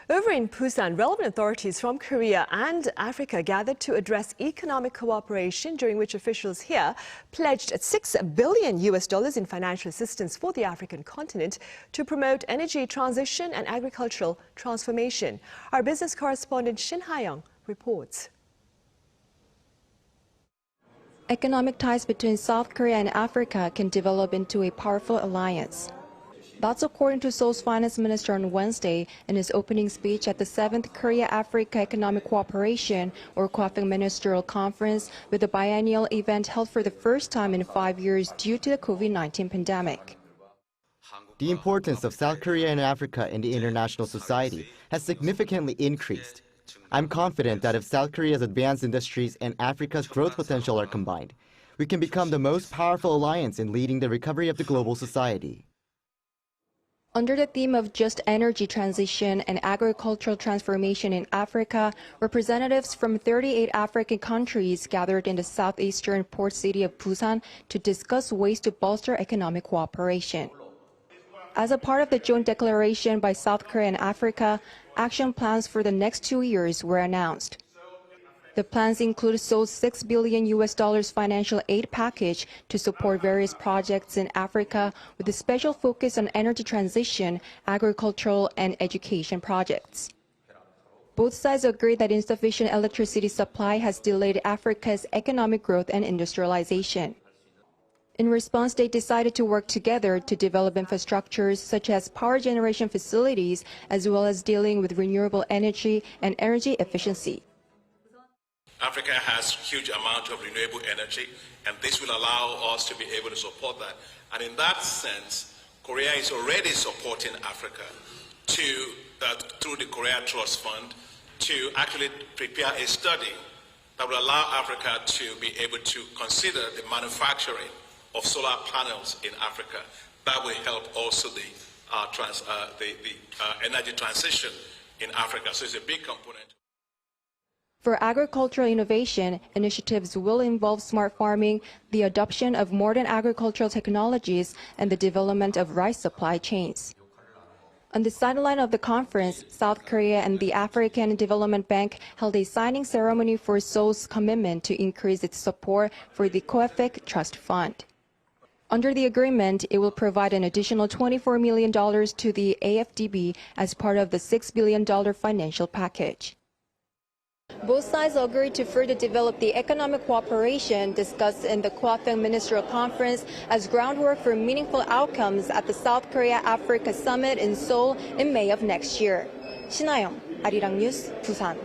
Over in Busan, relevant authorities from Korea and Africa gathered to address economic cooperation, during which officials here pledged $6 billion in financial assistance for the African continent to promote energy transition and agricultural transformation. Our business correspondent Shin Ha-young reports. Economic ties between South Korea and Africa can develop into a powerful alliance. That's according to Seoul's finance minister on Wednesday in his opening speech at the 7th Korea-Africa Economic Cooperation, or KOAFEC Ministerial Conference, with a biennial event held for the first time in 5 years due to the COVID-19 pandemic. The importance of South Korea and Africa in the international society has significantly increased. I'm confident that if South Korea's advanced industries and Africa's growth potential are combined, we can become the most powerful alliance in leading the recovery of the global society. Under the theme of just energy transition and agricultural transformation in Africa, representatives from 38 African countries gathered in the southeastern port city of Busan to discuss ways to bolster economic cooperation. As a part of the joint declaration by South Korea and Africa, action plans for the next 2 years were announced. The plans include Seoul's $6 billion financial aid package to support various projects in Africa with a special focus on energy transition, agricultural, and education projects. Both sides agreed that insufficient electricity supply has delayed Africa's economic growth and industrialization. In response, they decided to work together to develop infrastructures such as power generation facilities, as well as dealing with renewable energy and energy efficiency. Africa has huge amount of renewable energy, and this will allow us to be able to support that. And in that sense, Korea is already supporting Africa through the Korea Trust Fund to actually prepare a study that will allow Africa to be able to consider the manufacturing of solar panels in Africa. That will help also the energy transition in Africa. So it's a big component. For agricultural innovation, initiatives will involve smart farming, the adoption of modern agricultural technologies, and the development of rice supply chains. On the sideline of the conference, South Korea and the African Development Bank held a signing ceremony for Seoul's commitment to increase its support for the KOAFEC Trust Fund. Under the agreement, it will provide an additional $24 million to the AFDB as part of the $6 billion financial package. Both sides agreed to further develop the economic cooperation discussed in the KOAFEC Ministerial Conference as groundwork for meaningful outcomes at the South Korea-Africa Summit in Seoul in May of next year. Shin Ha-young, Arirang News, Busan.